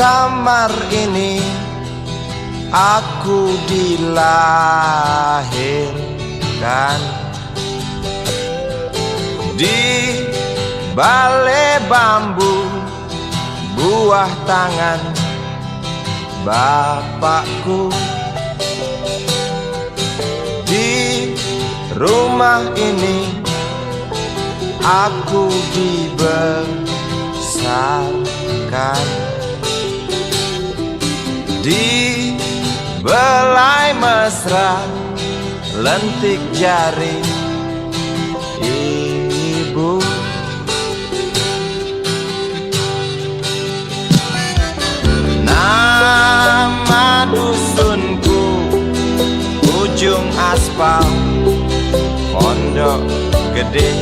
kamar ini aku dilahirkan. Di balai bambu buah tangan bapakku. Di rumah ini aku dibesarkan. Di belai mesra lentik jari ibu. Nama dusunku ujung aspal Pondok Gede.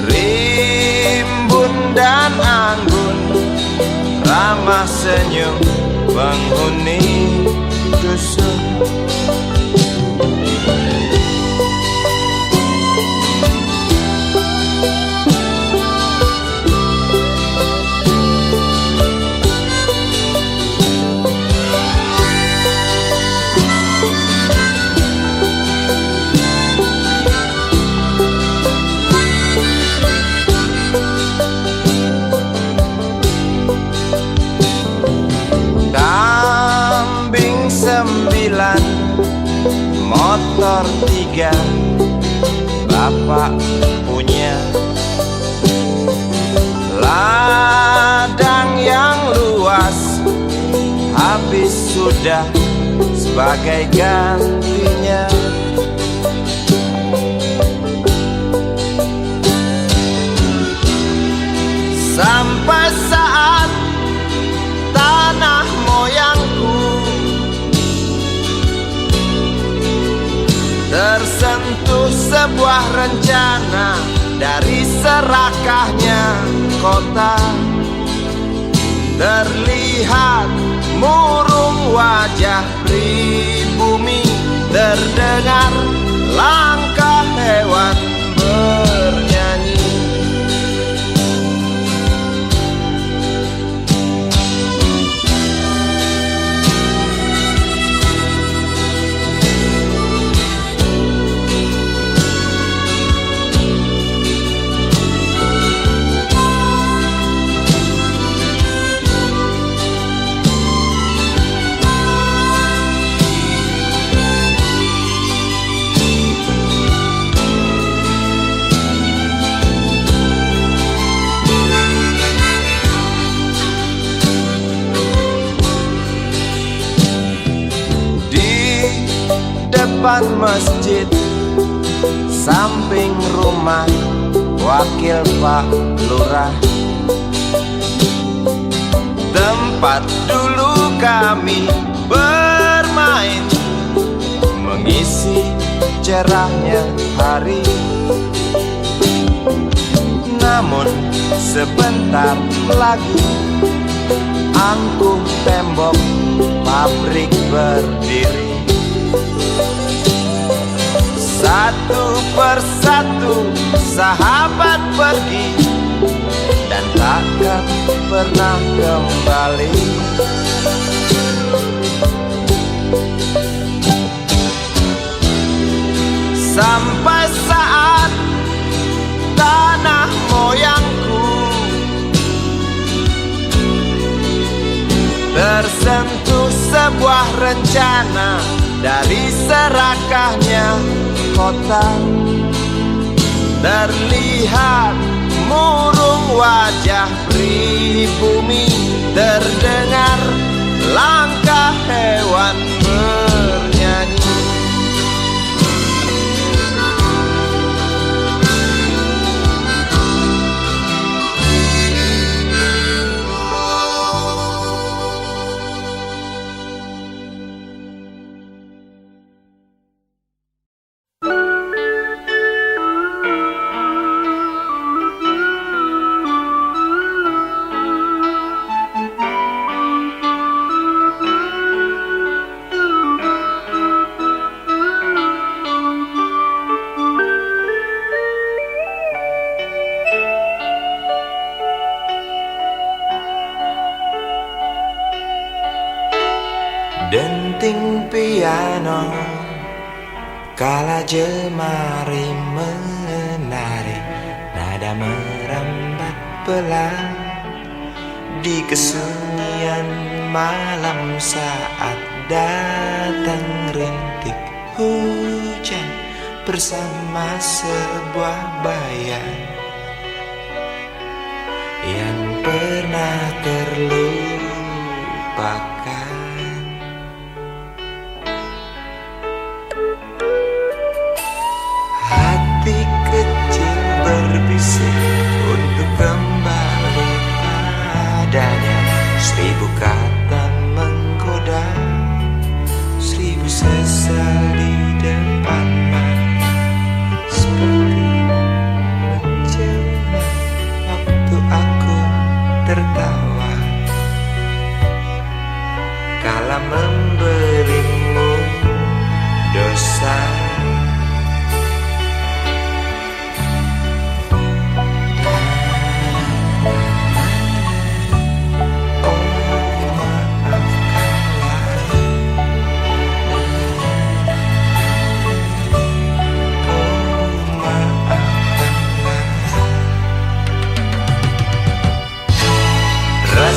Rimbun dan anggun ramah senyum penghuni dusun. Motor 3 bapak punya. Ladang yang luas habis sudah sebagai gantinya. Sampai saat tanah moyangku tersentuh sebuah rencana dari serakahnya kota. Terlihat murung wajah pribumi, terdengar langkah hewan bernyanyi. Depan masjid samping rumah wakil Pak Lurah, tempat dulu kami bermain mengisi cerahnya hari. Namun sebentar lagi angkuh tembok pabrik berdiri. Satu persatu sahabat pergi dan takkan pernah kembali. Sampai saat tanah moyangku tersentuh sebuah rencana dari serakahnya kota. Terlihat murung wajah pribumi, terdengar langkah hewan bernyanyi. denting piano kala jemari menari, nada merambat pelan di kesunyian malam saat datang rintik hujan bersama sebuah bayang yang pernah terlupakan. Hati kecil berbisik untuk kembali padanya. 1000 kata menggoda, 1000 sesal di depan mata, seperti menjelma waktu aku tertawa kala memberimu dosa.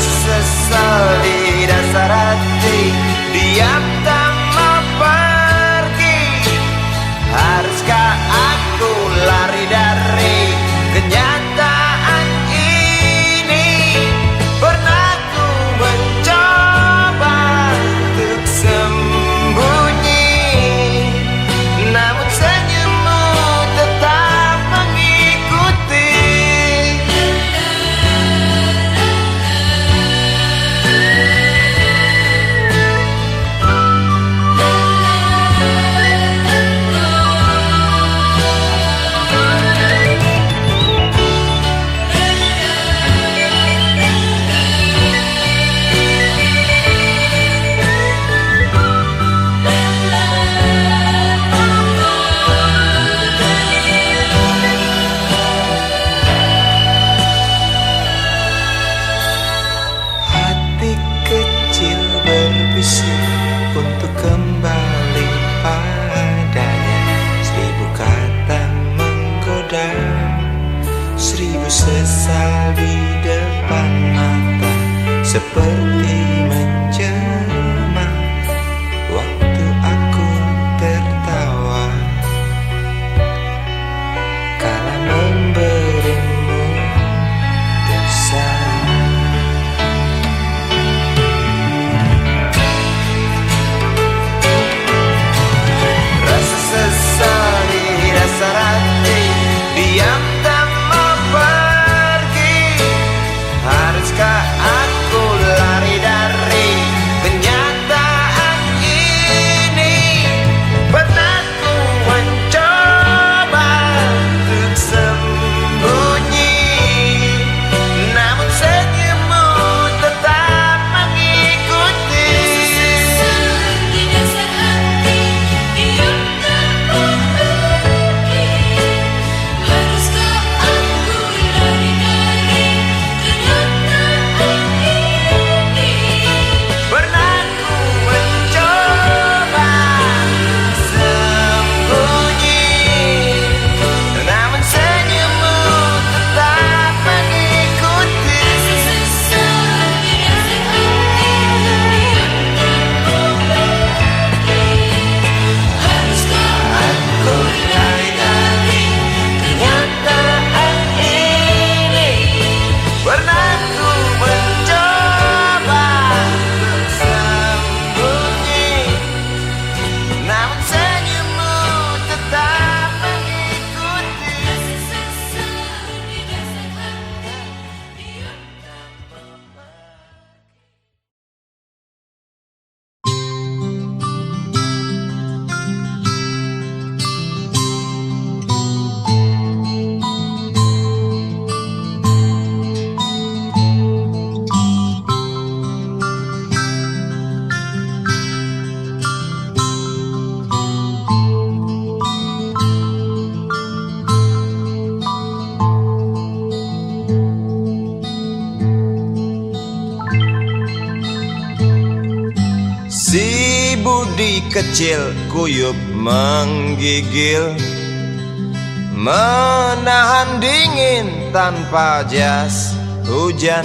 Sesal di dasar hati, diam tak mau pergi. Haruskah aku lari dari kenyataan ini? Pernah ku mencoba untuk sembunyi, namun senyummu tetap mengikuti. Untuk kembali padanya, 1000 kata menggoda, 1000 sesal di depan mata, seperti menjelma waktu aku tertawa kala memberimu dosa. Diam tak mau pergi. Haruskah aku lari dari kenyataan? kecil kuyup menggigil, menahan dingin tanpa jas hujan.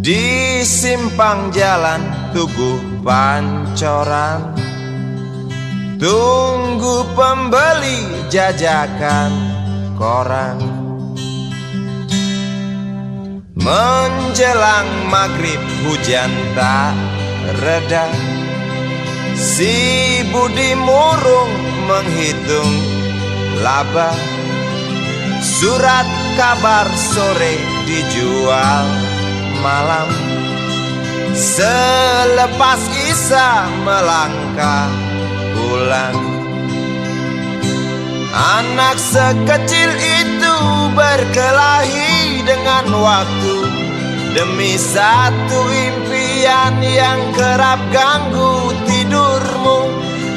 Di simpang jalan Tugu Pancoran, tunggu pembeli jajakan koran. Menjelang maghrib hujan tak reda, si Budi murung menghitung laba. Surat kabar sore dijual malam. Selepas Isya melangkah pulang. Anak sekecil itu berkelahi dengan waktu demi satu impian yang kerap ganggu tidurmu.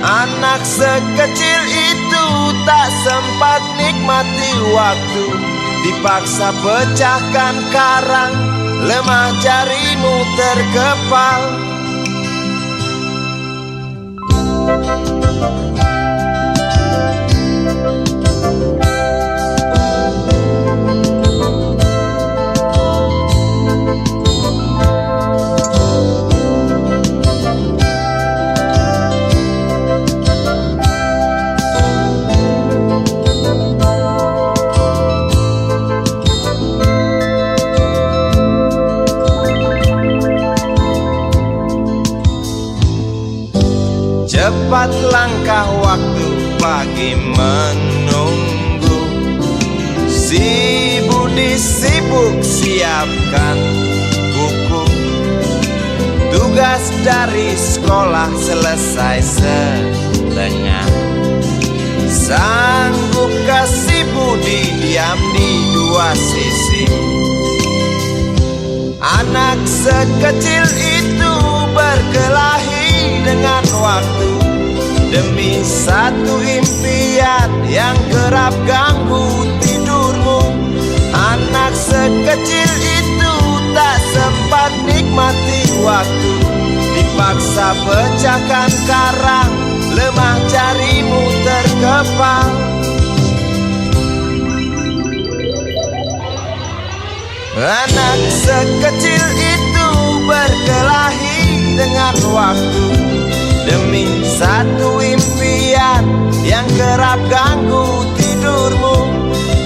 Anak sekecil itu tak sempat nikmati waktu, dipaksa pecahkan karang, lemah jarimu terkepal. Cepat langkah waktu pagi menunggu, si Budi sibuk siapkan buku. Tugas dari sekolah selesai setengah. Sanggupkah si Budi diam di dua sisi? Anak sekecil itu berkelahi dengan waktu demi satu impian yang kerap ganggu tidurmu. Anak sekecil itu tak sempat nikmati waktu, dipaksa pecahkan karang, lemah jarimu terkepal. Anak sekecil itu berkelahi dengan waktu demi satu impian yang kerap ganggu tidurmu.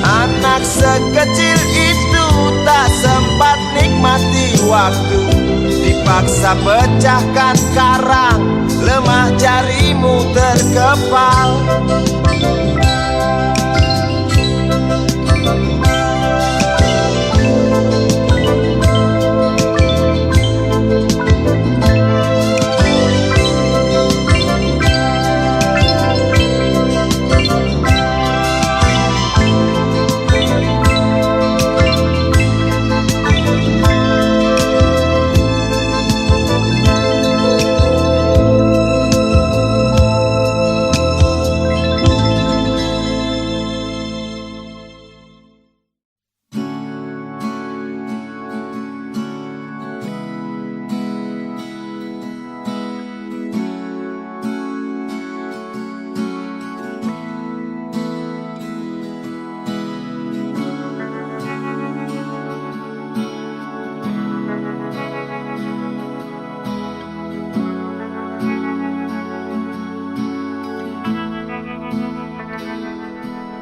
Anak sekecil itu tak sempat nikmati waktu, dipaksa pecahkan karang, lemah jarimu terkepal.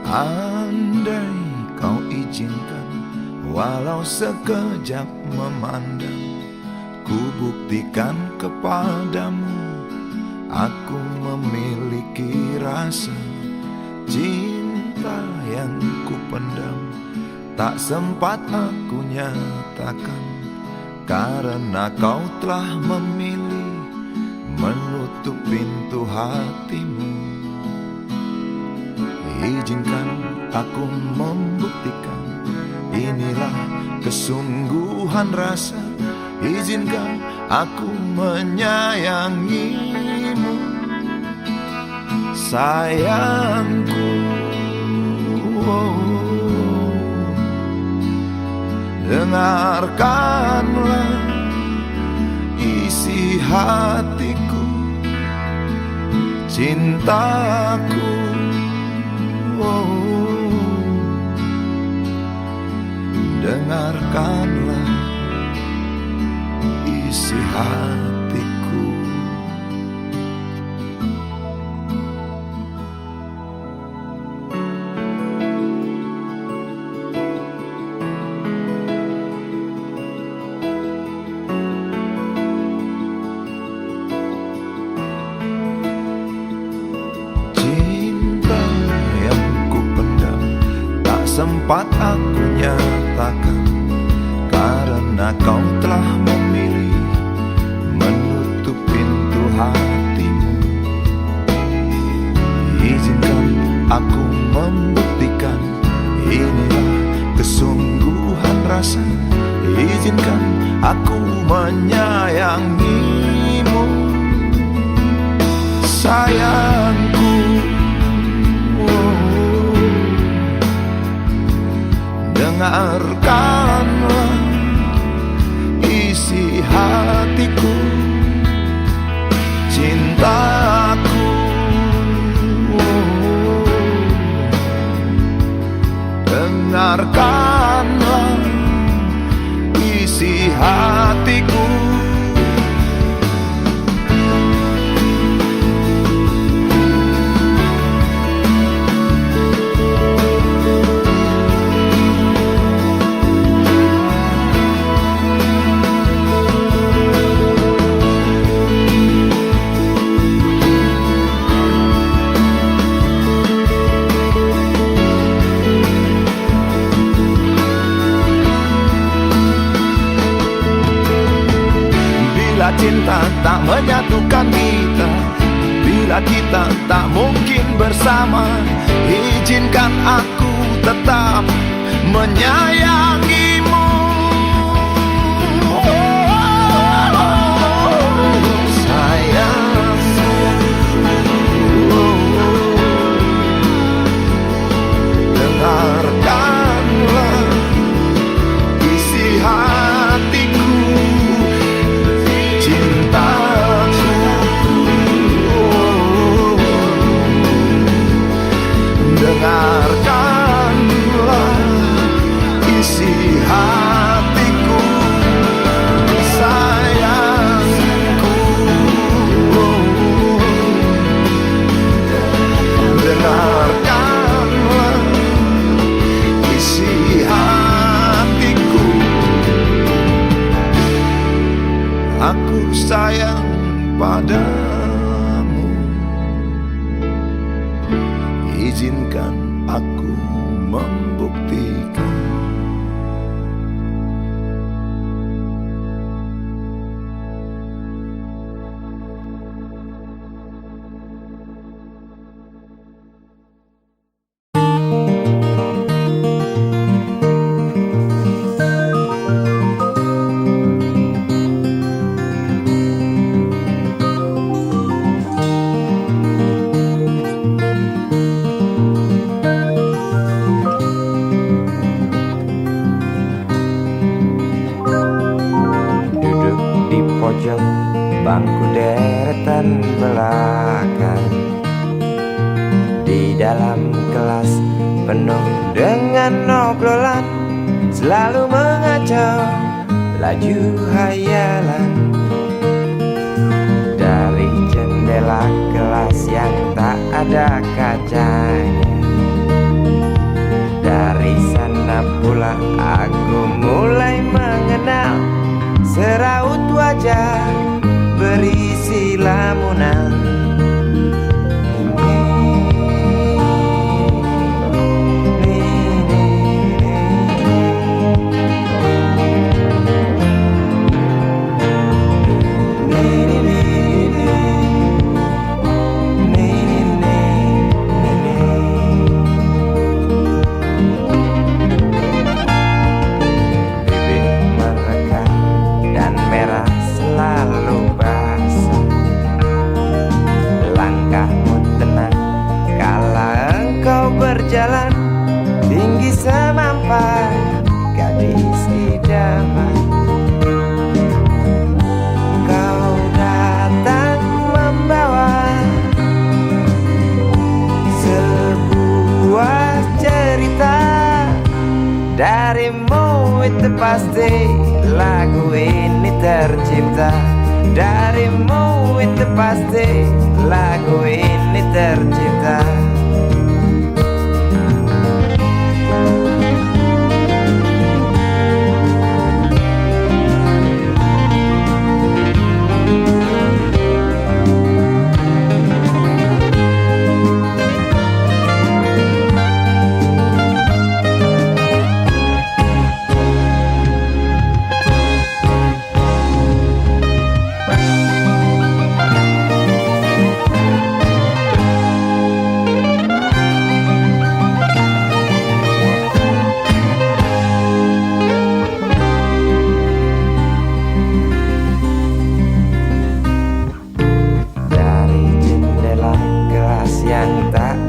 Andai kau izinkan, walau sekejap memandang, ku buktikan kepadamu, aku memiliki rasa cinta yang ku pendam. Tak sempat aku nyatakan, karena kau telah memilih menutup pintu hatimu. Izinkan aku membuktikan, inilah kesungguhan rasa. Izinkan aku menyayangimu, sayangku. Dengarkanlah isi hatiku, cintaku. Oh, dengarkanlah isi hatiku. Cinta yang kupendam tak sempat aku nyatakan, karena kau telah memilih menutup pintu hatimu. Izinkan aku membuktikan, inilah kesungguhan rasa. Izinkan aku menyayangimu, sayangku. Oh, dengarkanlah isi hatiku, cintaku. Oh, dengarkanlah isi hatiku. Bila cinta tak menyatukan kita, bila kita tak mungkin bersama, izinkan aku tetap menyayangimu. Sayang, dengarkanlah isi hatiku, cintaku. Dengarkanlah isi hatiku, sayangku. Dengarkanlah isi hatiku. Aku sayang padamu, izinkan aku membuktikan. Pojok bangku deretan belakang, di dalam kelas penuh dengan obrolan, selalu mengacau laju hayalan. Dari jendela kelas yang tak ada kacanya, dari sana pula aku mulai mengenal seraut wajah berisi lamunan. Bibir merekah dan merah selalu lagu ini tercipta. Darimu itu pasti lagu ini tercipta.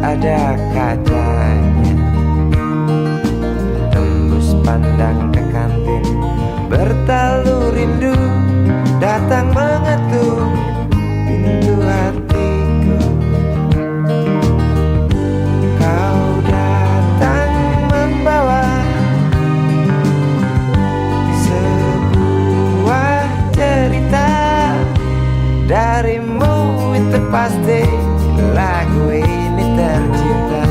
Ada kacanya, tembus pandang ke kantin, bertalu rindu datang mengetuk pintu hatiku. Kau datang membawa sebuah cerita. Darimu itu pasti lagu ini tercipta.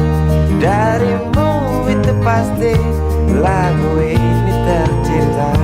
Darimu itu pasti lagu ini tercipta.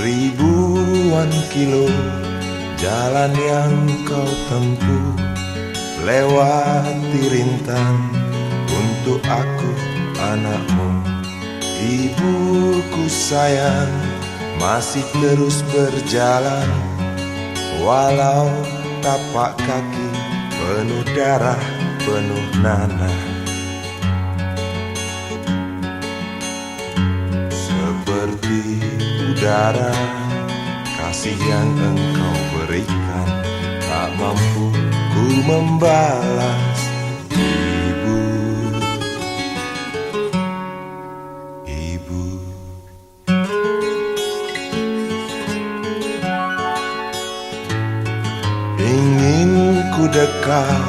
Ribuan kilo jalan yang kau tempuh, lewati rintang untuk aku anakmu. Ibuku sayang masih terus berjalan, walau tapak kaki penuh darah, penuh nanah. Seperti udara, kasih yang engkau berikan tak mampu ku membalas. Ibu, ibu. Ingin ku dekat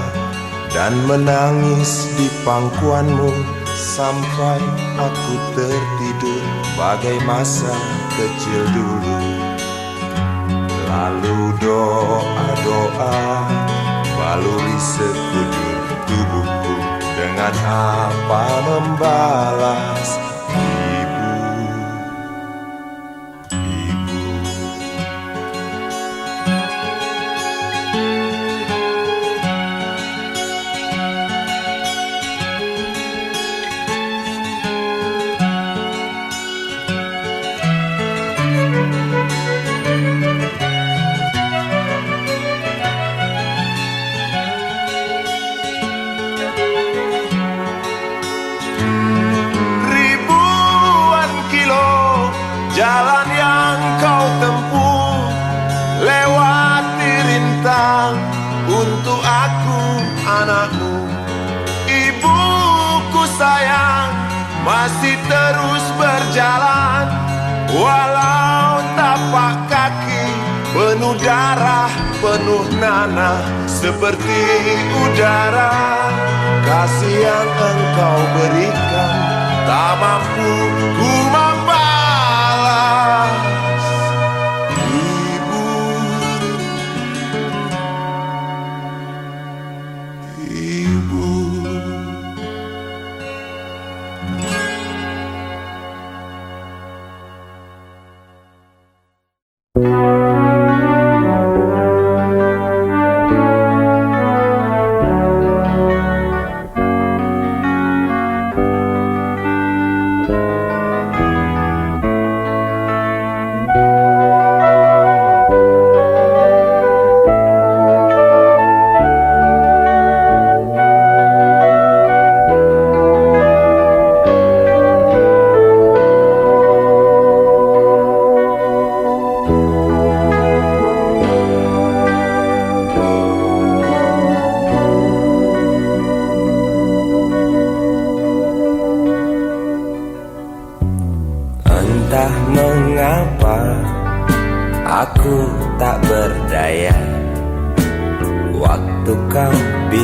dan menangis di pangkuanmu sampai aku tertidur bagai masa kecil dulu. Lalu doa-doa baluri sekujur tubuhku, dengan apa membalas. Ibu, ibu. Jalan yang kau tempuh, lewati rintang untuk aku anakmu. Ibuku sayang masih terus berjalan, walau tapak kaki penuh darah, penuh nanah. Seperti udara, kasih yang engkau berikan tak mampu ku membalas.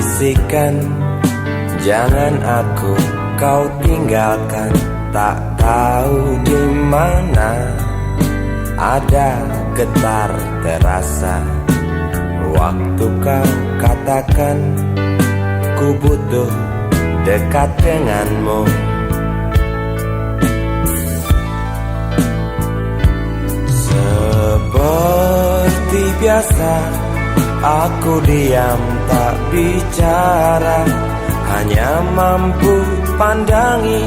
bisikan, jangan aku kau tinggalkan. Tak tahu di mana ada getar terasa waktu kau katakan ku butuh dekat denganmu. Seperti biasa aku diam tak bicara, hanya mampu pandangi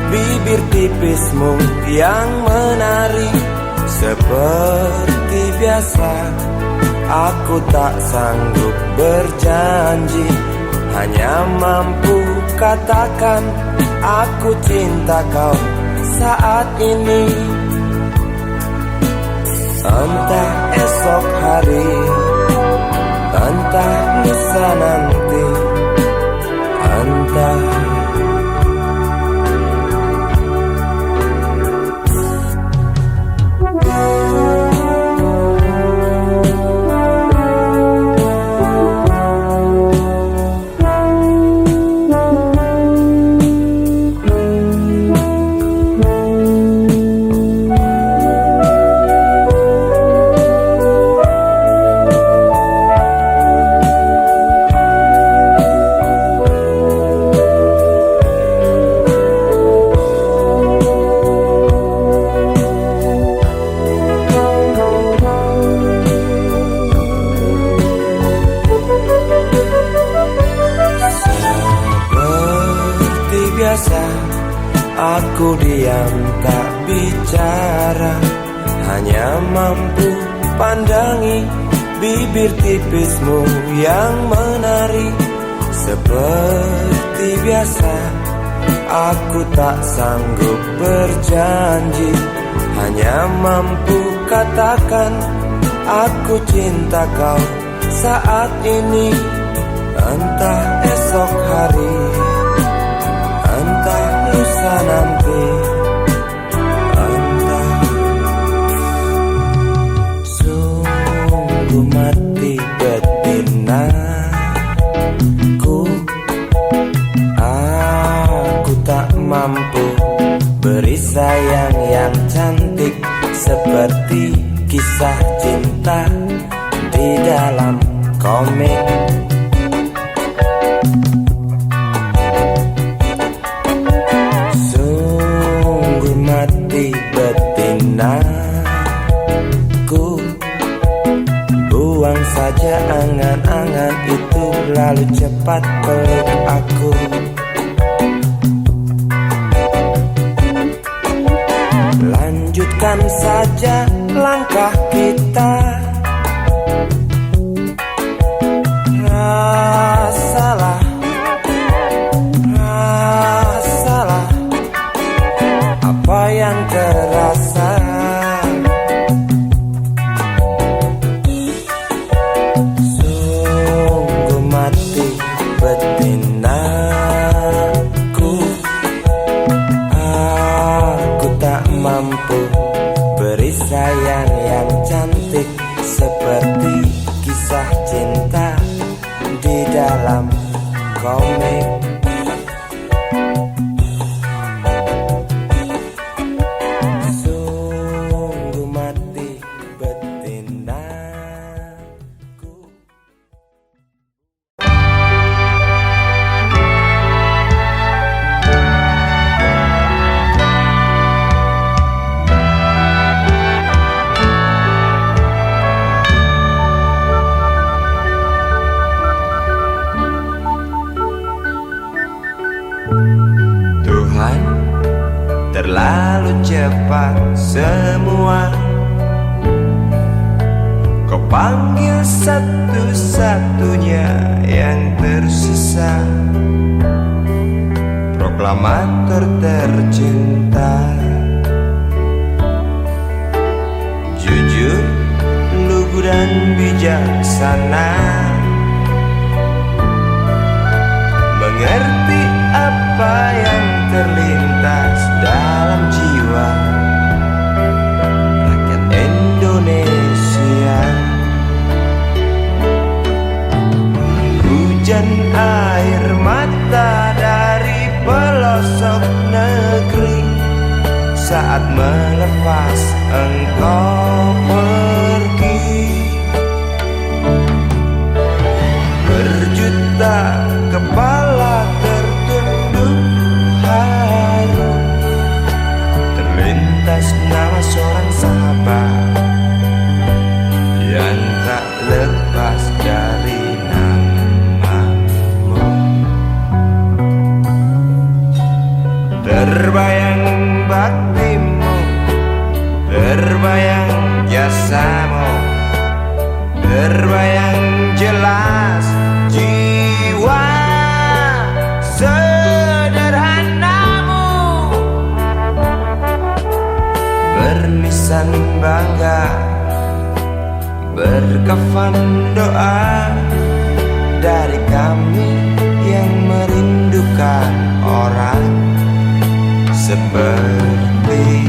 bibir tipismu yang menari. Seperti biasa aku tak sanggup berjanji, hanya mampu katakan aku cinta kau saat ini. Entah esok hari, entah lusa nanti, entah aku diam tak bicara, hanya mampu pandangi bibir tipismu yang menari. Seperti biasa aku tak sanggup berjanji, hanya mampu katakan aku cinta kau saat ini. Entah esok hari, entah lusa nanti, entah. Sungguh mati betinaku, aku tak mampu beri sayang yang cantik seperti kisah cinta di dalam komik. Betinaku, buang saja angan-angan itu, lalu cepat peluk aku. Lanjutkan saja langkah kita, rasalah apa yang terasa. Sungguh mati betinaku, aku tak mampu beri sayang yang cantik seperti kisah cinta di dalam komik. Terlalu cepat semua, kau panggil satu-satunya yang tersisa, proklamator tercinta. Jujur, lugu dan bijaksana, mengerti apa yang terlintas dalam jiwa rakyat Indonesia. Hujan air mata dari pelosok negeri saat melepas engkau pergi. Berjuta kepala tertunduk haru, terlintas nama seorang sahabat yang tak lepas dari namamu. Terbayang baktimu, terbayang jasamu, terbayang jelas jiwa sederhanamu, bernisan bangga, berkafan doa dari kami yang merindukan orang sepertimu.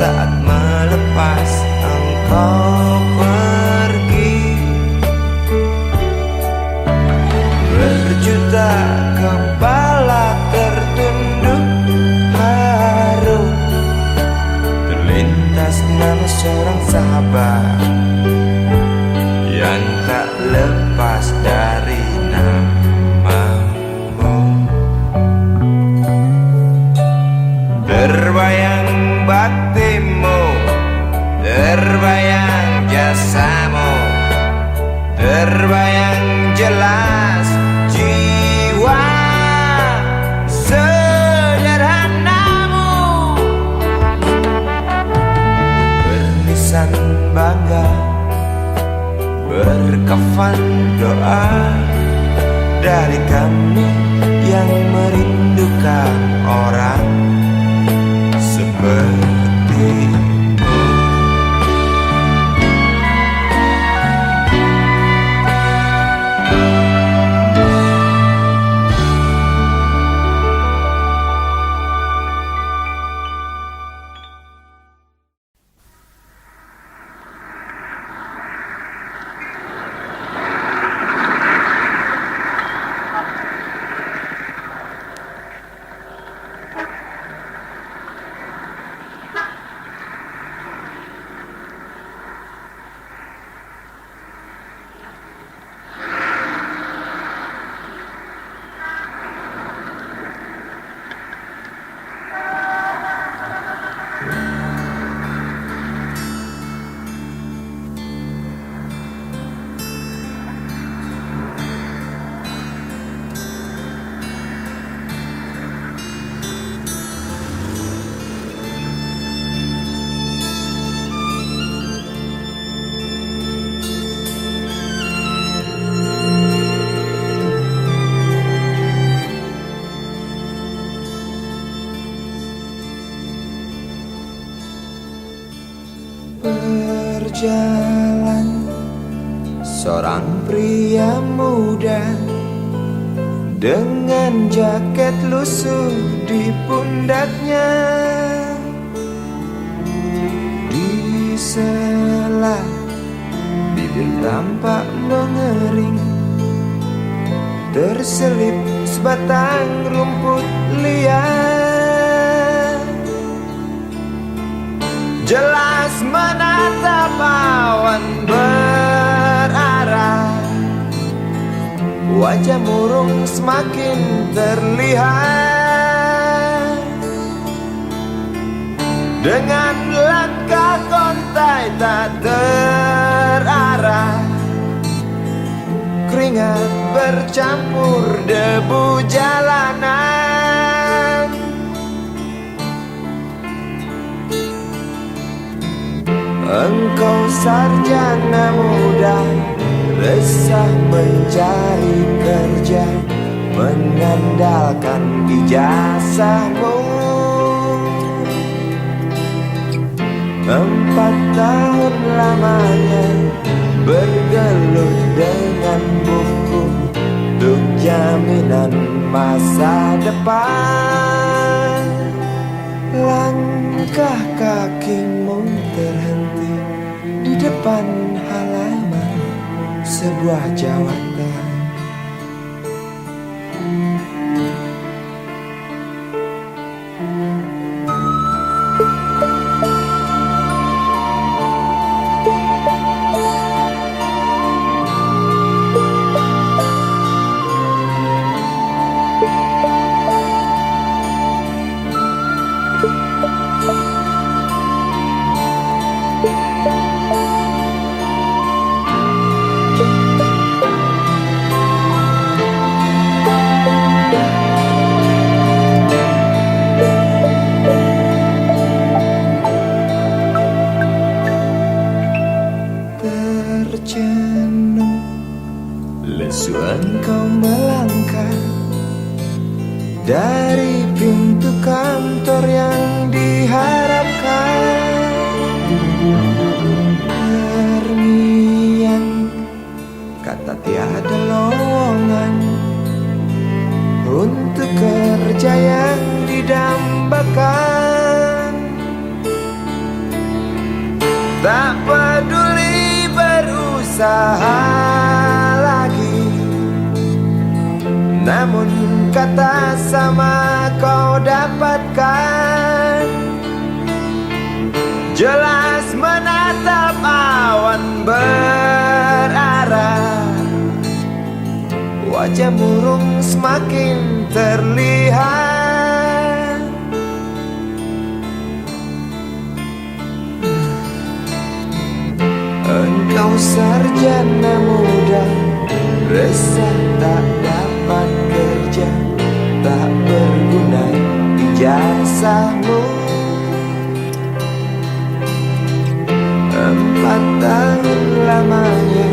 Saat melepas engkau pergi, berjuta kepala tertunduk haru, terlintas nama seorang sahabat yang tak lepas dari namamu. Terbayang baktimu, terbayang jasamu, terbayang jelas jiwa sederhanamu, bernisan bangga, berkafan doa dari kami yang merindukan orang seperti. Berjalan seorang pria muda dengan jaket lusuh di pundaknya, di sela bibir tampak mengering, terselip sebatang rumput liar. Jelas menatap awan berarah, wajah murung semakin terlihat. Dengan langkah kontai tak terarah, keringat bercampur debu jalanan. Engkau sarjana muda, resah mencari kerja, mengandalkan ijazahmu. 4 tahun lamanya bergelut dengan buku untuk jaminan masa depan. Langkah kakimu terhenti di depan halaman sebuah jawatan. Terjenuh, lesu engkau melangkah dari pintu kantor yang diharapkan. Terngiang kata tiada lowongan untuk kerja yang didambakan. Tak peduli berusaha lagi, namun kata sama kau dapatkan. Jelas menatap awan berarah, wajah murung semakin terlihat. Engkau sarjana muda, resah tak dapat kerja, tak berguna ijazahmu. 4 tahun lamanya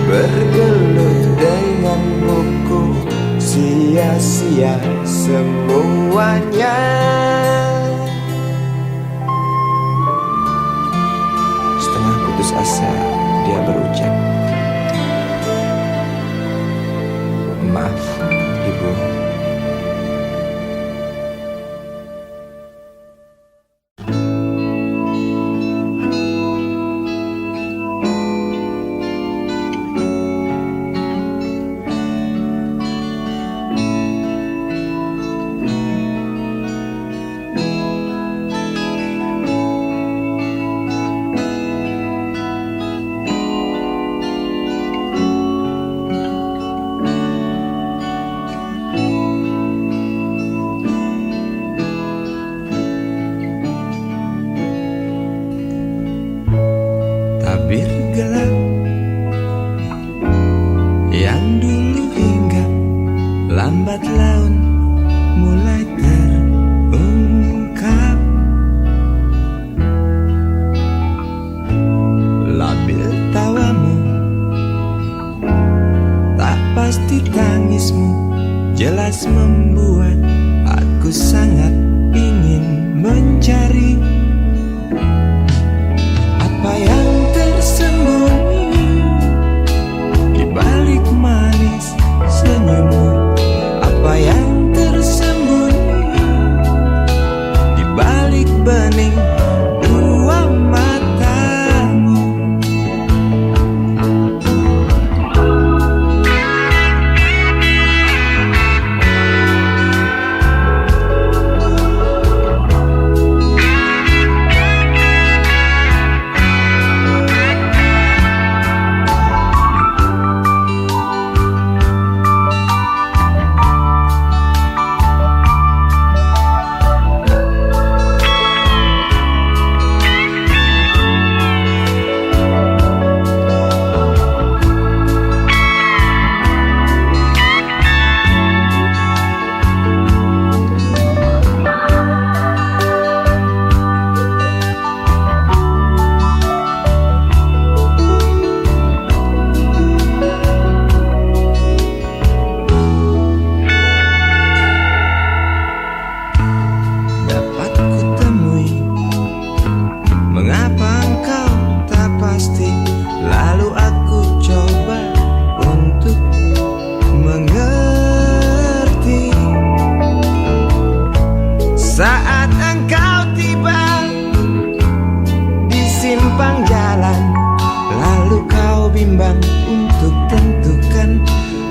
bergelut dengan buku, sia-sia semuanya. Setengah putus asa dia berucap, "Maaf, Ibu." Tabir gelap yang dulu hinggap lambat laun mulai terungkap. Labil tawamu, tak pasti tangismu, jelas membuat aku sangat ingin mencari apa yang tersembunyi di balik manis senyummu. Apa yang tersembunyi di balik bening dua matamu. lapang jalan, lalu kau bimbang untuk tentukan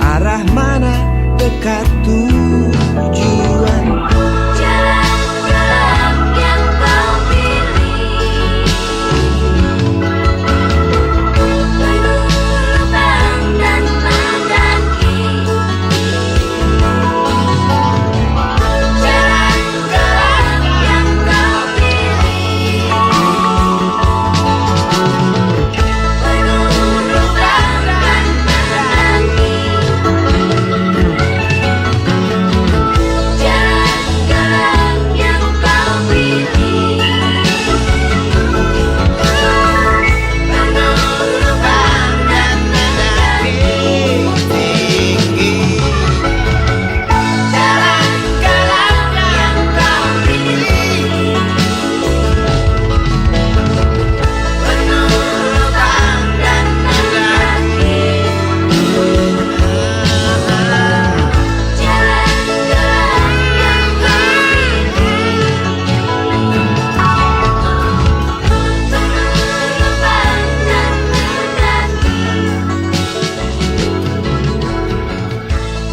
arah mana dekat tujuan. Jalan gelap yang kau pilih, penuh lubang dan mendaki. Jalan gelap yang kau pilih, penuh lubang dan mendaki. Jalan gelap yang kau pilih, penuh lubang dan mendaki. Jalan gelap yang kau pilih, penuh lubang dan mendaki. Jalan gelap yang kau pilih, penuh lubang dan mendaki.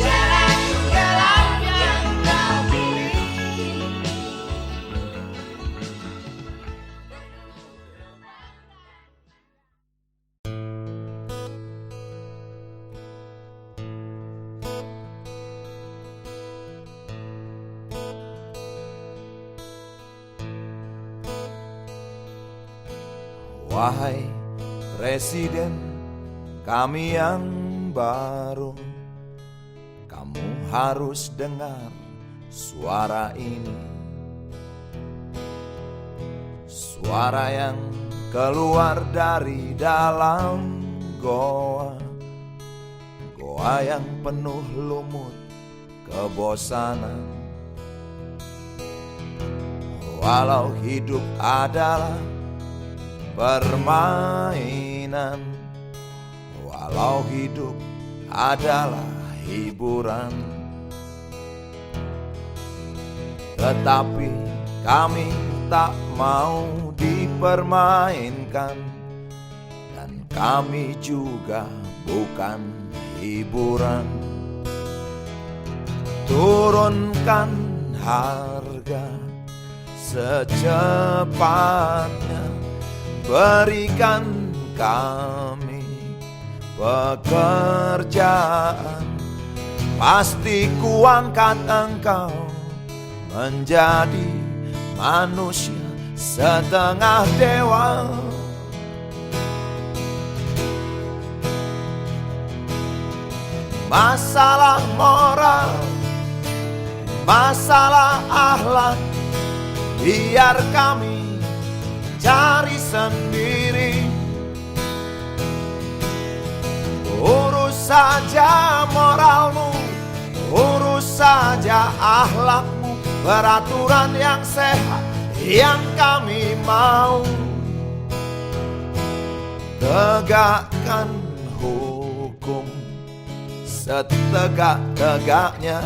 Jalan gelap yang kau pilih. Wahai Presiden kami yang baru, kamu harus dengar suara ini. Suara yang keluar dari dalam goa, goa yang penuh lumut kebosanan. Walau hidup adalah permainan, walau hidup adalah hiburan, tetapi kami tak mau dipermainkan, dan kami juga bukan hiburan. Turunkan harga secepatnya, berikan kami pekerjaan. Pasti kuangkat engkau menjadi manusia setengah dewa. Masalah moral, masalah akhlak, biar kami cari sendiri. Urus saja moralmu, urus saja akhlakmu, peraturan yang sehat yang kami mau. Tegakkan hukum setegak-tegaknya,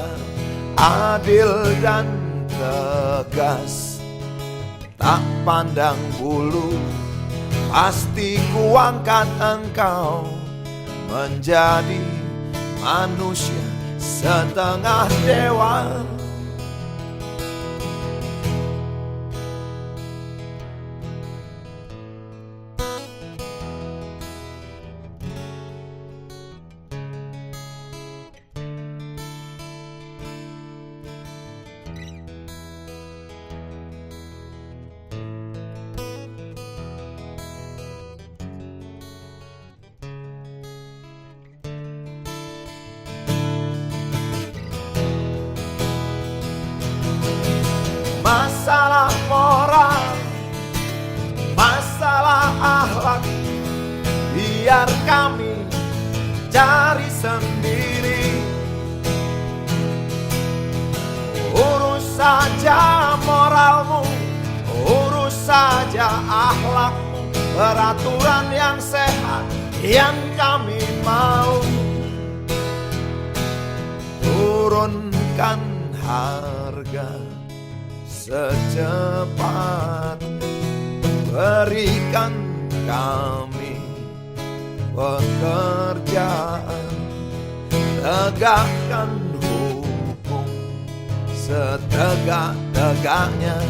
adil dan tegas, tak pandang bulu. Pasti kuangkat engkau menjadi manusia setengah dewa. Masalah moral, masalah akhlak, biar kami cari sendiri. Urus saja moralmu, urus saja akhlakmu, peraturan yang sehat yang kami mau. Turunkan harga secepat, berikan kami pekerjaan, tegakkan hukum setegak-tegaknya,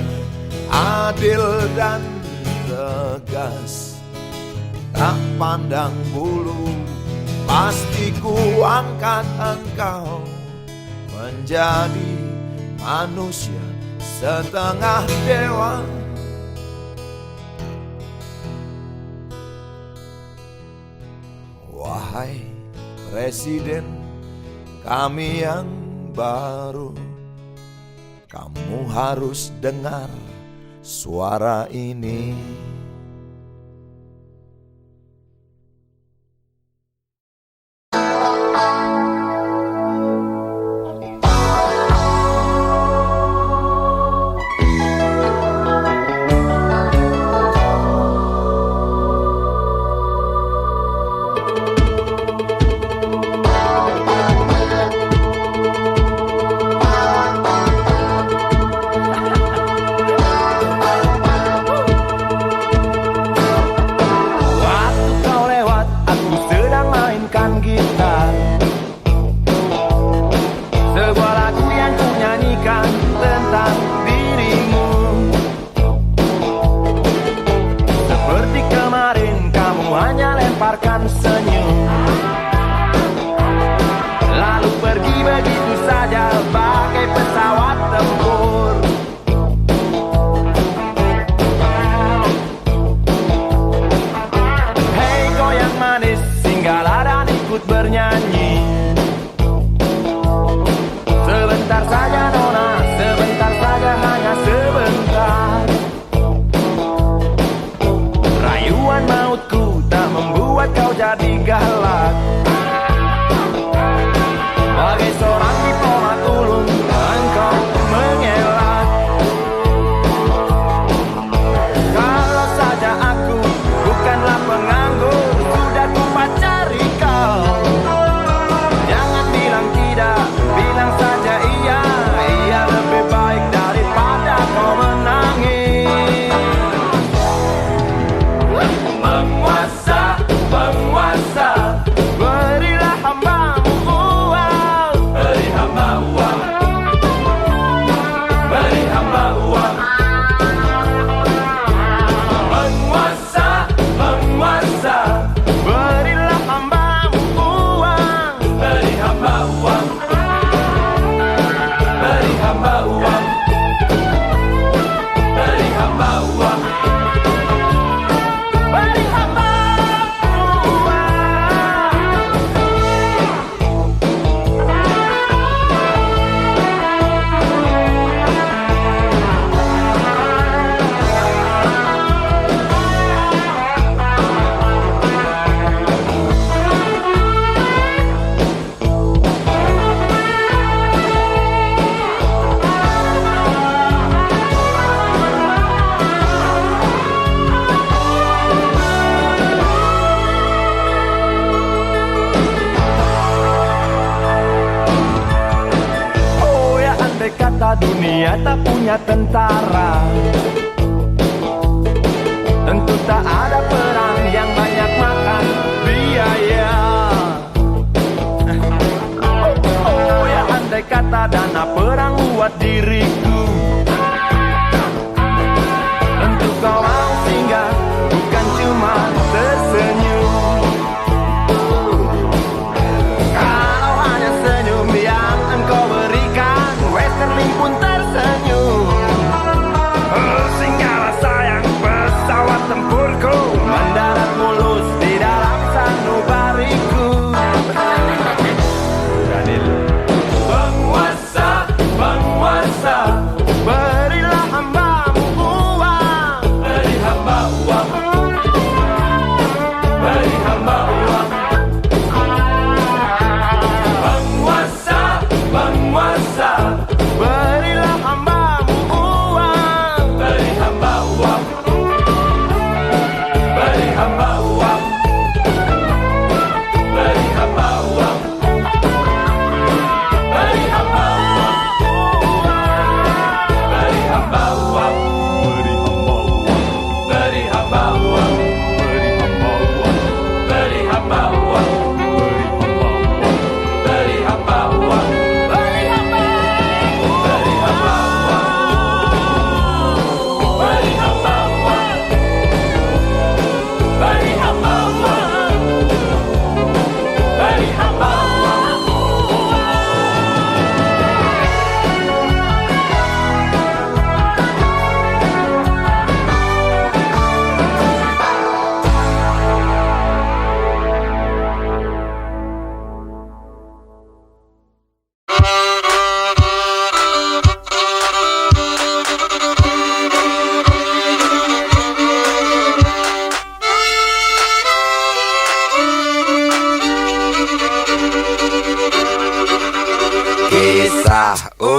adil dan tegas, tak pandang bulu. Pasti ku angkat engkau menjadi manusia setengah dewa. Wahai Presiden kami yang baru, kamu harus dengar suara ini. Dunia tak punya tentara, tentu tak ada perang yang banyak makan biaya. Oh ya, andai kata dana perang buat diriku, tentu kau mau singgah, bukan cuma tersenyum. Kalau hanya senyum yang engkau berikan, Westerling pun tersenyum. Singgahlah sayang, pesawat tempurku mendarat mulus di dalam sanubariku. Penguasa, penguasa,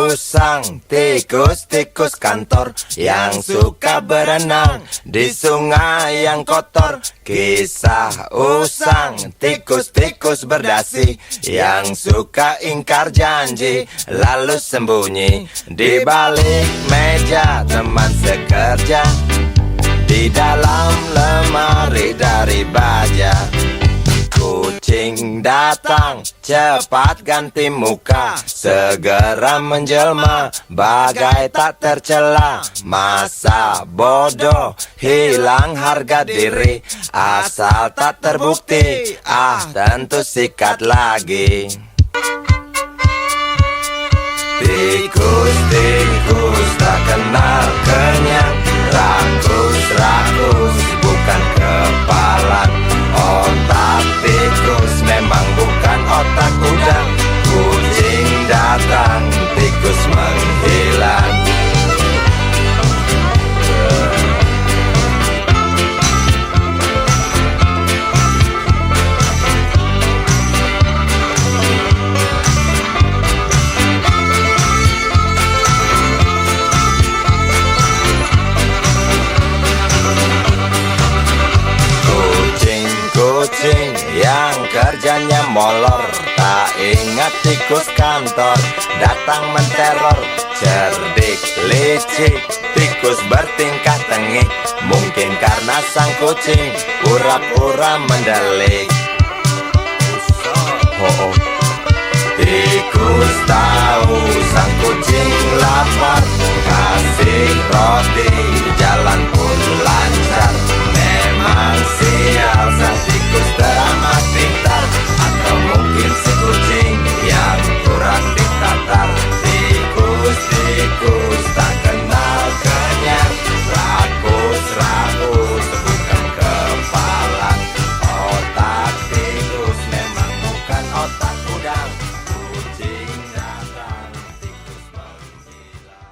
usang, tikus-tikus kantor yang suka berenang di sungai yang kotor. Kisah usang, tikus-tikus berdasi yang suka ingkar janji lalu sembunyi di balik meja teman sekerja, di dalam lemari dari baja. Kucing datang, cepat ganti muka, segera menjelma, bagai tak tercela. Masa bodoh, hilang harga diri, asal tak terbukti, tentu sikat lagi. Tikus-tikus tak kenal kenyang, rakus-rakus bukan kepalan. Otak tikus memang bukan otak udang. Kucing datang, tikus menghilang. Kucing yang kerjanya molor, tak ingat tikus kantor datang menteror. Cerdik, licik, tikus bertingkah tengik, mungkin karena sang kucing pura-pura mendelik. Tikus tahu sang kucing lapar, kasih roti, jalan pun lancar. Memang sial sang tikus teramat pintar, atau mungkin si kucing yang kurang ditatar. Tikus-tikus tak kenal kenyang, rakus-rakus bukan kepalan. Otak tikus memang bukan otak udang. Kucing datang, tikus menghilang.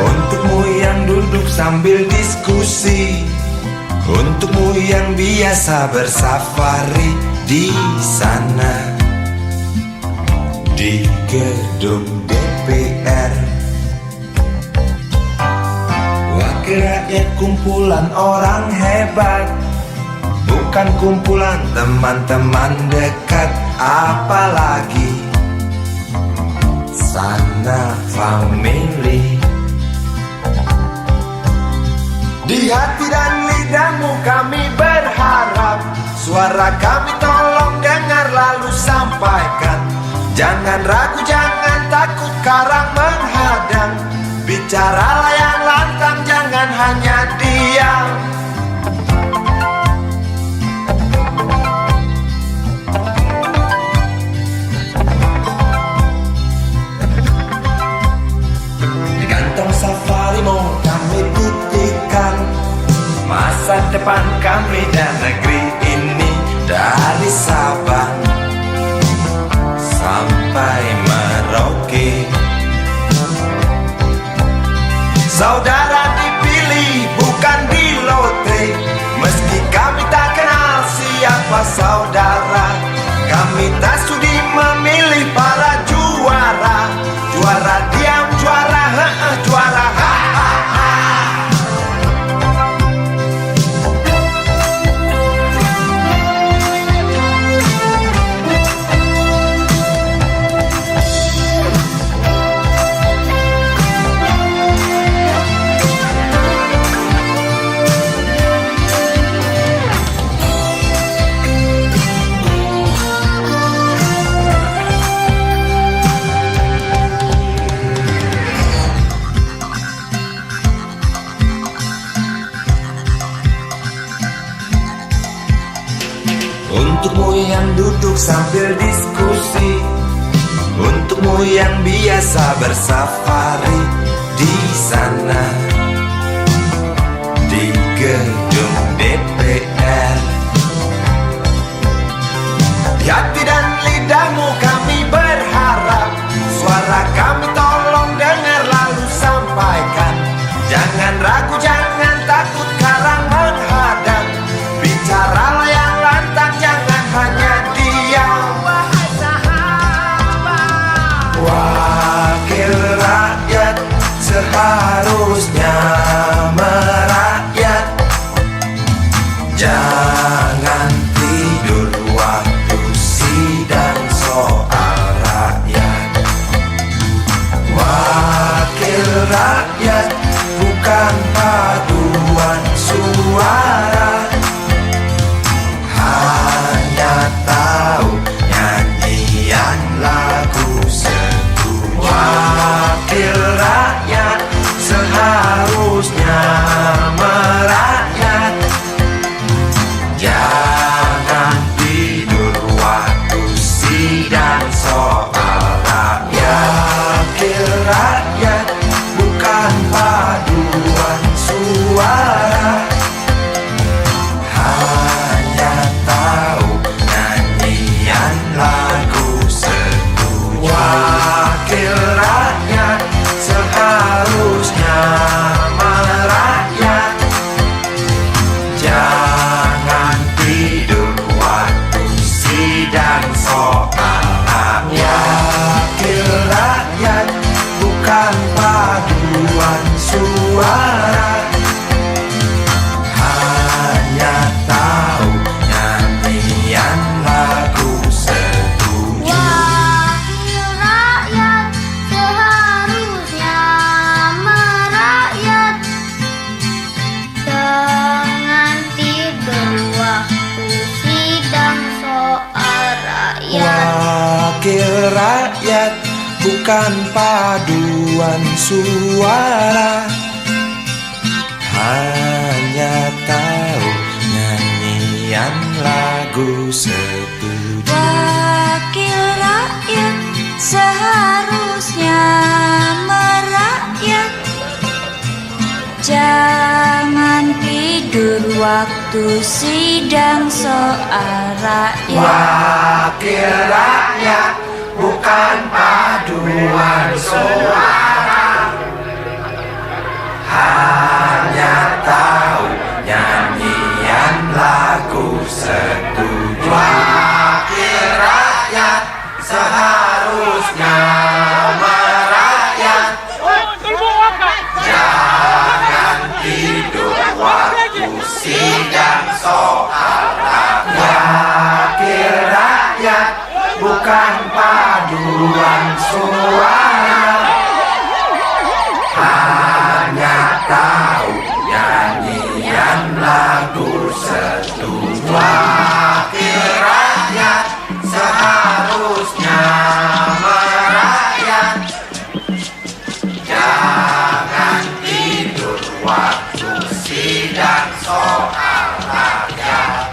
Untukmu yang duduk sambil diskusi, untukmu yang biasa bersafari di sana, di gedung DPR. Wakil rakyat kumpulan orang hebat, bukan kumpulan teman-teman dekat. Apalagi sana family. Di hati dan lidahmu kami berharap, suara kami tolong dengar lalu sampaikan. Jangan ragu, jangan takut karang menghadang, bicaralah yang lantang, jangan hanya diam. Di kantong safarimu kami titipkan masa depan kami dan negeri ini, dari Sabang sampai Merauke. Saudara dipilih bukan di lotre, meski kami tak kenal siapa saudara. Kami tak sudi memilih para juara, juara diam, juara juara ha. Untukmu yang duduk sambil diskusi, untukmu yang biasa bersafari di sana, di gedung DPR. Di hati dan lidahmu kami berharap, suara kami tolong dengar lalu sampaikan. Jangan ragu, jangan takut karang menghadap. Bicaralah yang lantang, jangan hanya diam. Wahai sahabat, wakil rakyat seharusnya merakyat. Jangan tidur waktu sidang soal rakyat. Wakil rakyat bukan paduan suara, hanya tahu nyanyian lagu setuju. Wakil rakyat seharusnya merakyat. Jangan tidur waktu sidang soal rakyat. Wakil rakyat bukan paduan suara, hanya tahu nyanyian lagu setuju. Wakil rakyat seharusnya merakyat. Jangan tidur waktu sidang soal rakyat. Wakil rakyat bukan paduan suara, hanya tahu nyanyian lagu setuju. Wakil rakyat seharusnya merakyat. Jangan tidur waktu sidang soal rakyat. Wakil rakyat bukan paduan suara, hanya tahu nyanyian lagu setuju. Wakil rakyat seharusnya merakyat. Jangan tidur waktu sidang soal rakyat. Wakil rakyat bukan paduan suara, hanya tahu nyanyian lagu setuju. Wakil rakyat seharusnya merakyat. Jangan tidur waktu sidang soal rakyat. Wakil rakyat bukan paduan suara, hanya tahu nyanyian lagu setuju. Wakil rakyat seharusnya merakyat. Jangan tidur waktu sidang soal rakyat.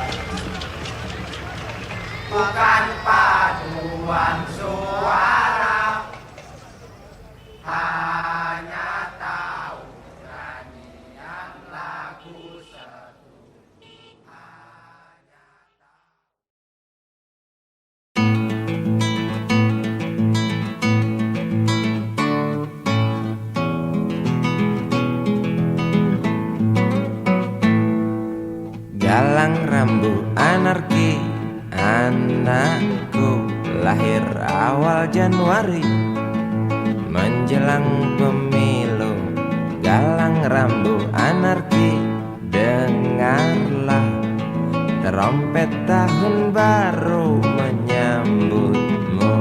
Bukan paduan suara, hanya tahu nyanyian lagu setuju. Galang rambu anarki, anakku lahir awal Januari menjelang pemilu. Galang rambu anarki, dengarlah trompet tahun baru menyambutmu.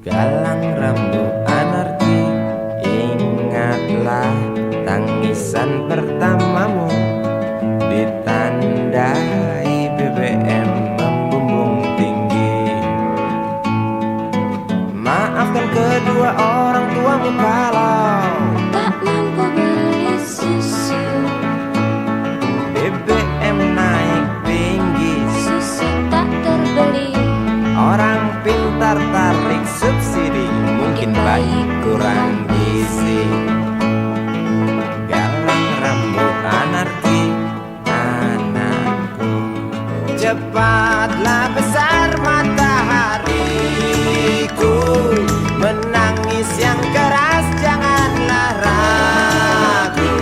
Galang rambu anarki, ingatlah tangisan pertamamu, ditandai BBM membumbung tinggi. Maafkan kedua orang tuamu kalau Tak mampu beli susu, BBM naik tinggi. susu tak terbeli. Orang pintar tarik subsidi, mungkin baik Cepatlah besar matahariku, menangis yang keras janganlah ragu.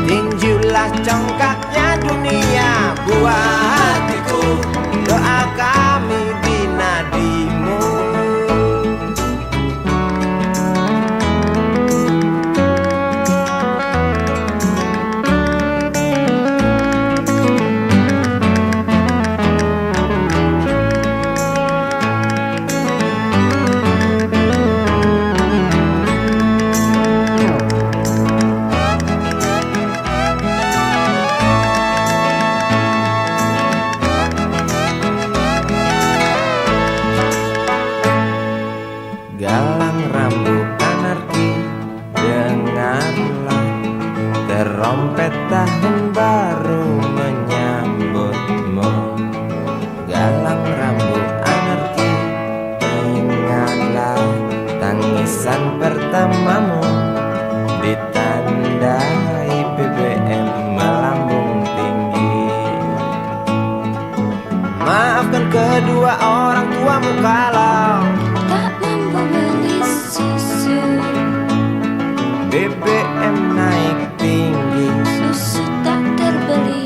Tinjulah congkaknya dunia buah hatiku, doa kami di nadimu. Galang rambut anarki, dengarlah terompet tahun baru menyambutmu. Galang rambut anarki, ingatlah tangisan pertamamu, ditandai BBM melambung tinggi. Maafkan kedua orang tuamu kalau tak mampu beli susu. BBM naik tinggi, Susu tak terbeli,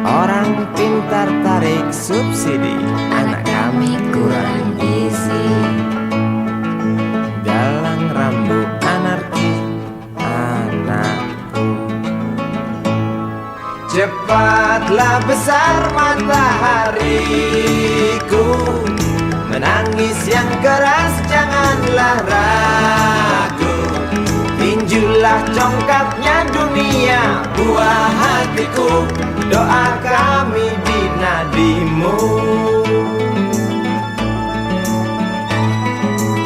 orang pintar tarik subsidi, anak kami kurang gizi. Galang rambut anarki, anakku. Cepatlah besar matahariku, menangis yang keras janganlah ragu. Tinjulah congkaknya dunia buah hatiku, doa kami di nadimu.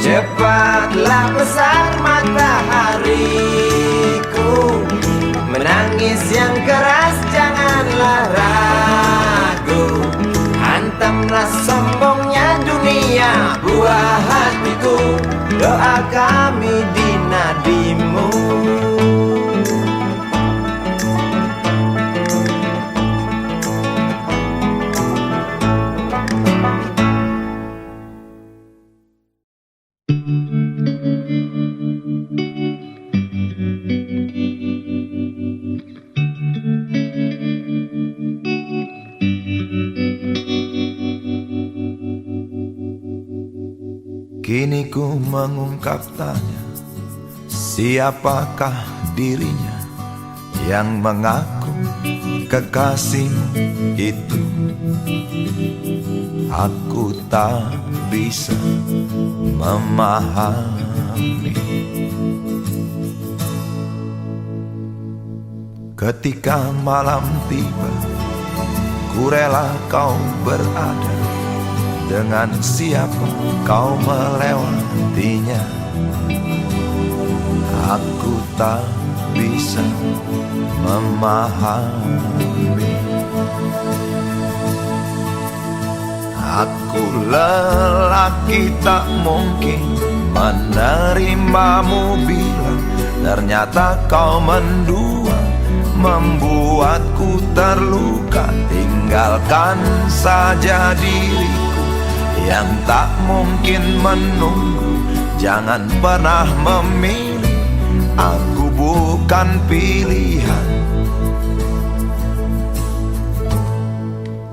Cepatlah besar matahariku, menangis yang keras janganlah ragu. Hantamlah sombongnya dunia buah hatiku, doa kami di nadimu. Kini ku mengungkap tanya, siapakah dirinya yang mengaku kekasihmu itu? Aku tak bisa memahami. Ketika malam tiba, ku rela kau berada. Dengan siapa kau melewatinya? Aku tak bisa memahami. Aku lelaki tak mungkin menerimamu bila ternyata kau mendua, membuatku terluka. Tinggalkan saja diriku yang tak mungkin menunggu. Jangan pernah memilih, aku bukan pilihan.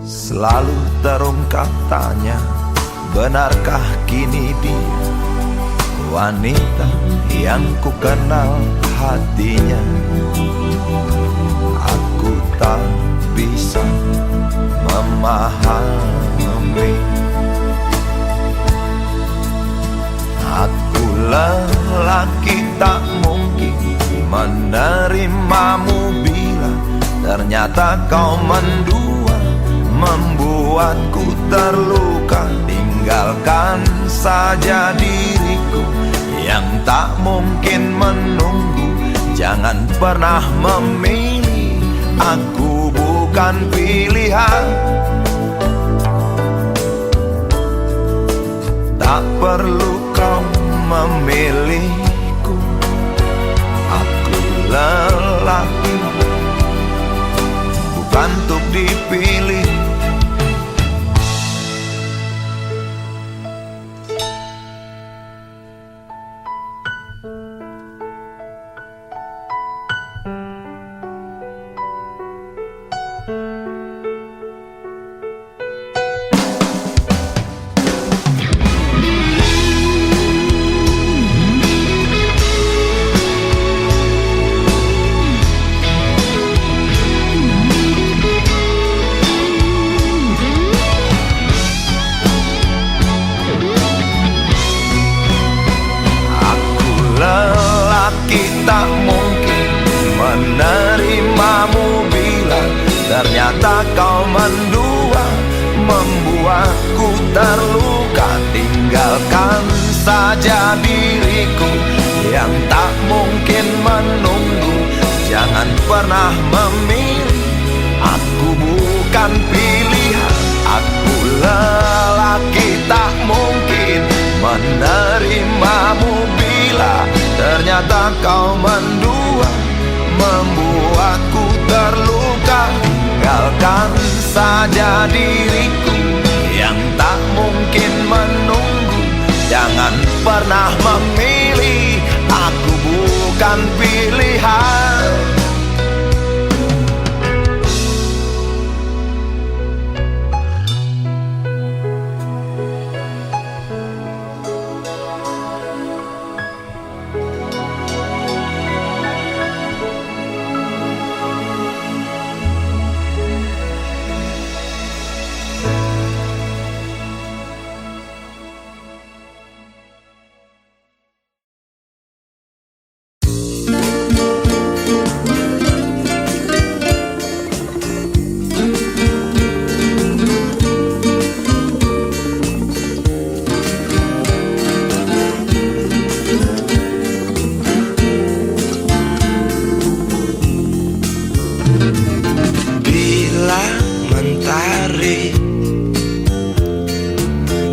Selalu terungkap tanya, benarkah kini dia wanita yang ku kenal hatinya? Aku tak bisa memahami. Aku lelaki tak mungkin menerimamu bila ternyata kau mendua, membuatku terluka. Tinggalkan saja diriku yang tak mungkin menunggu. Jangan pernah memilih, aku bukan pilihan. Tak perlu kau memilihku, aku lelaki bukan untuk dipilih. mendua, membuatku terluka. Tinggalkan saja diriku yang tak mungkin menunggu. Jangan pernah memilih, aku bukan pilihan. Aku lelaki tak mungkin menerimamu bila ternyata kau mendua, membuatku terluka. Tinggalkan saja diriku yang tak mungkin menunggu. Jangan pernah memilih, aku bukan pilihan.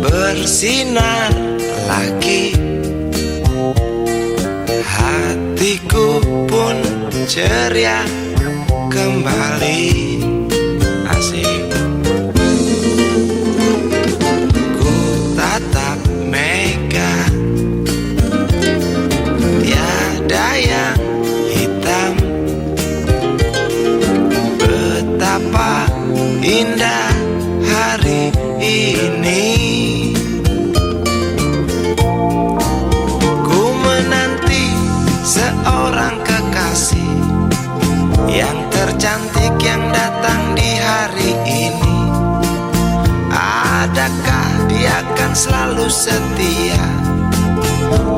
Bersinar lagi, hatiku pun ceria kembali. Asik. Ku tatap mega, tiada yang hitam. Betapa indah hari ini. Seorang kekasih yang tercantik yang datang di hari ini. Adakah dia akan selalu setia,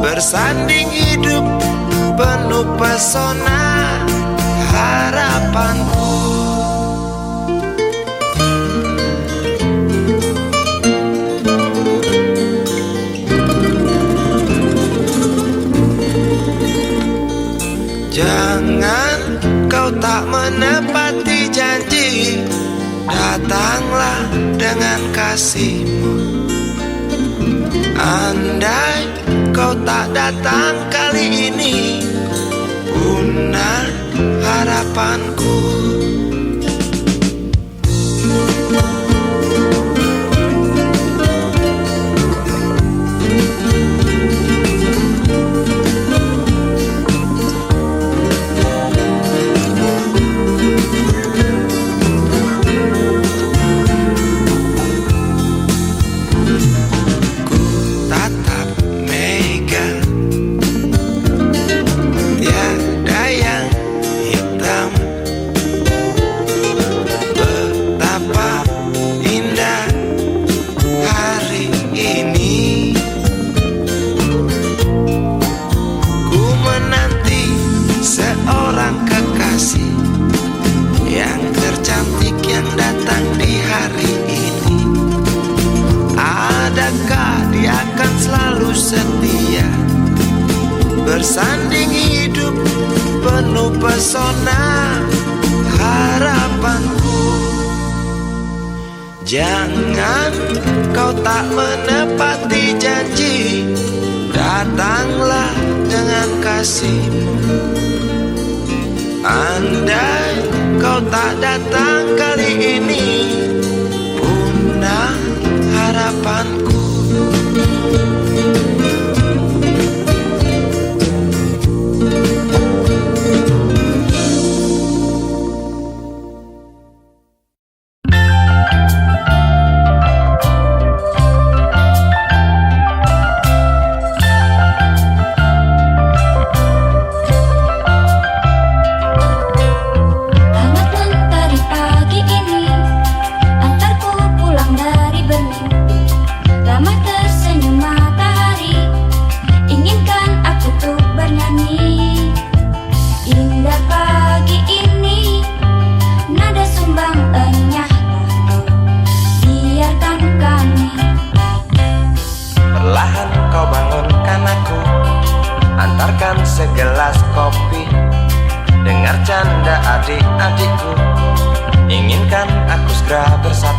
bersanding hidup penuh pesona harapanku. Jangan kau tak menepati janji, datanglah dengan kasihmu. Andai kau tak datang kali ini, punah harapanku. Yang tercantik yang datang di hari ini. Adakah dia akan selalu setia, bersanding hidup penuh pesona harapanku. Jangan kau tak menepati janji, datanglah dengan kasihmu. Andai kau tak datang kali ini, punah harapanku. Hangat mentari pagi ini, antarku pulang dari bening.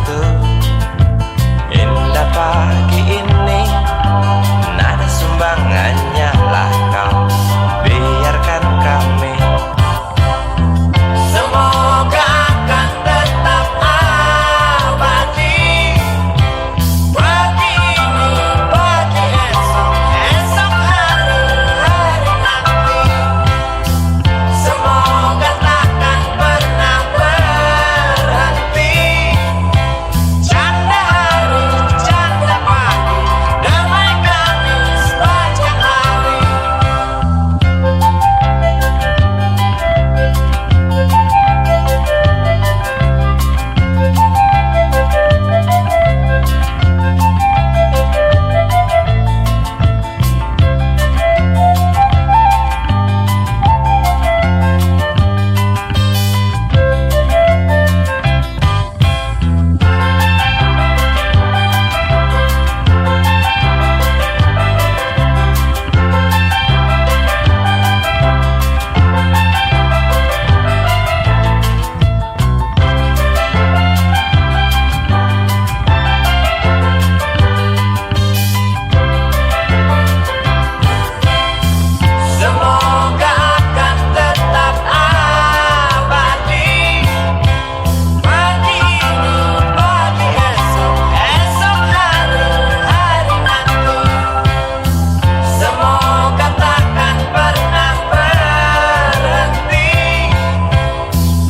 satu. Indah pagi ini, nada sumbangannya lah kau. Biarkan kami. Semoga akan tetap abadi. Pagi ini, pagi esok, esok hari, hari nanti. Semoga takkan pernah berhenti. Canda hari, canda pagi, damai Kamis, panjang hari. Semoga akan tetap abadi. Pagi ini, pagi esok, esok hari, hari nanti. Semoga takkan pernah berhenti.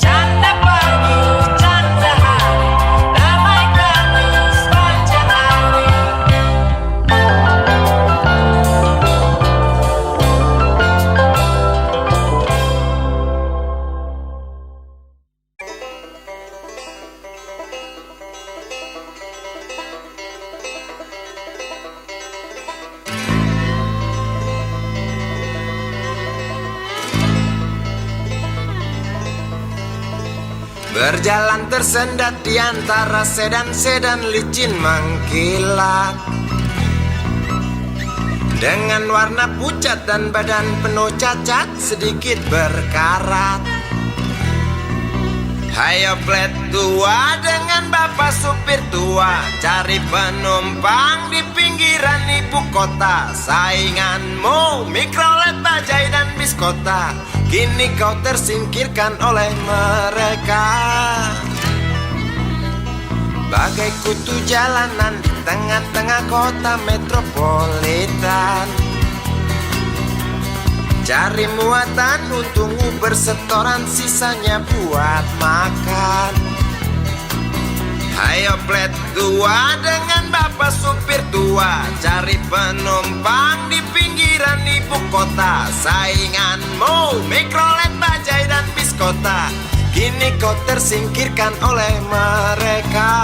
Canda pagi, canda hari, damai Kamis, panjang hari. Berjalan tersendat di antara sedan-sedan licin mengkilat, dengan warna pucat dan badan penuh cacat sedikit berkarat. Hayo plet tua dengan bapak supir tua, cari penumpang di pinggiran ibu kota. Sainganmu Mikrolet, Bajai dan Biskota, kini kau tersingkirkan oleh mereka. Bagai kutu jalanan di tengah-tengah kota metropolitan, cari muatan untungmu bersetoran, sisanya buat makan. Hayo plet tua dengan bapak supir tua, cari penumpang di pinggiran ibu kota. Sainganmu Mikrolet, Bajai dan Biskota, kini kau tersingkirkan oleh mereka.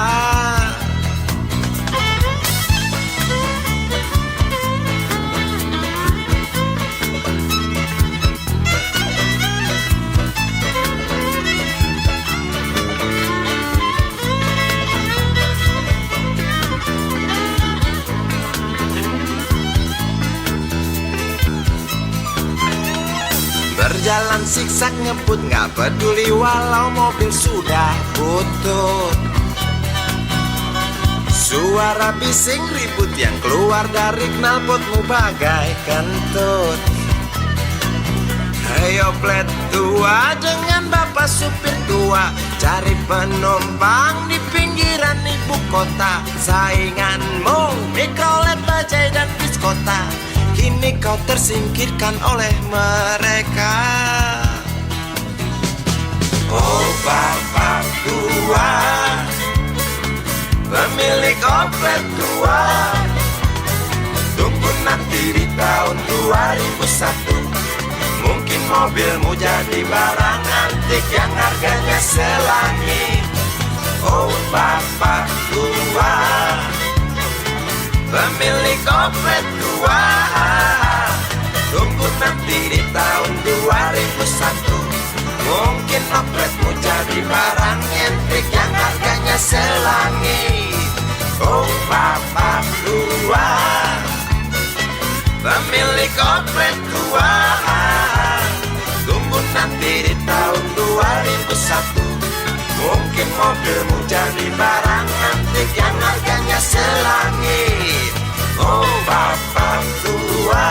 Berjalan siksak ngebut, gak peduli walau mobil sudah butut. Suara bising ribut yang keluar dari knalpotmu bagai kentut. Ayo plet tua dengan bapak supir tua, cari penumpang di pinggiran ibu kota. Sainganmu Mikrolet, Bajai dan Biskota, kini kau tersingkirkan oleh mereka. Oh bapak tua, pemilik oplet tua, tunggu nanti di tahun 2001. Mungkin mobilmu jadi barang antik yang harganya selangit. Oh bapak tua, pemilik oplet tua, tunggu nanti di tahun 2001. Mungkin opletmu jadi barang antik yang harganya selangit. Oh bapak tua, pemilik oplet tua, tunggu nanti di tahun 2001. Mungkin mobilmu jadi barang antik yang harganya selangit. Oh bapak tua,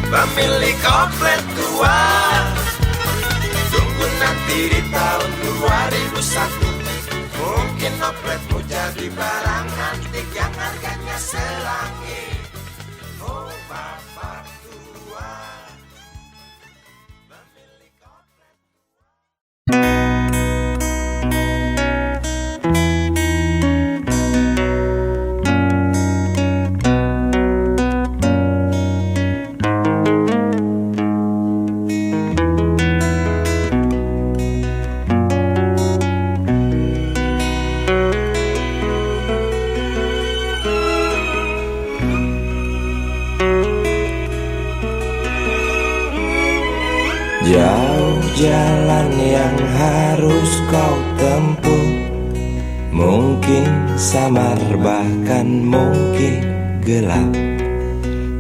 pemilik oplet tua, tunggu nanti di tahun 2001. Mungkin opletmu jadi barang antik yang harganya selangit. Oh bapak tua, pemilik oplet. Jauh jalan yang harus kau tempuh, mungkin samar bahkan mungkin gelap,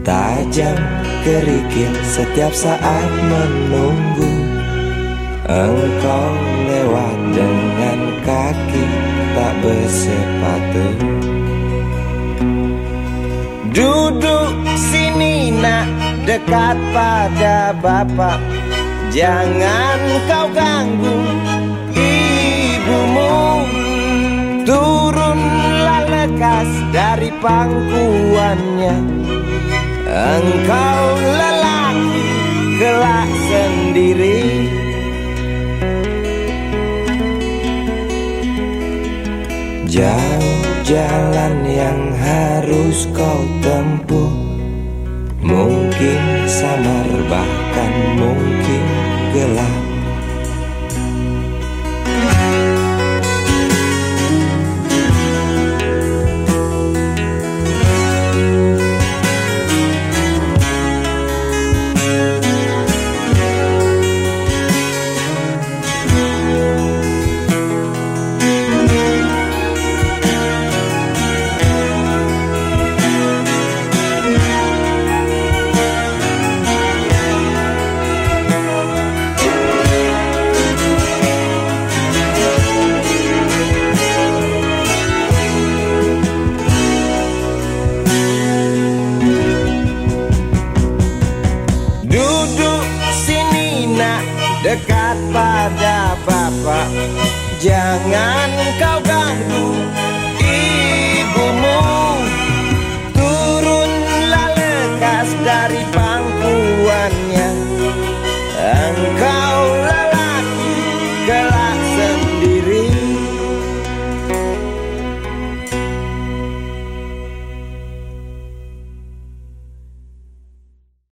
tajam kerikil setiap saat menunggu. Engkau lewat dengan kaki tak bersepatu. Duduk sini nak, dekat pada bapak, jangan kau ganggu ibumu. Turunlah lekas dari pangkuannya, engkau lelaki kelak sendiri. Jauh jalan yang harus kau tempuh, mungkin samar bahkan mungkin gelap. Dekat pada bapak, jangan kau ganggu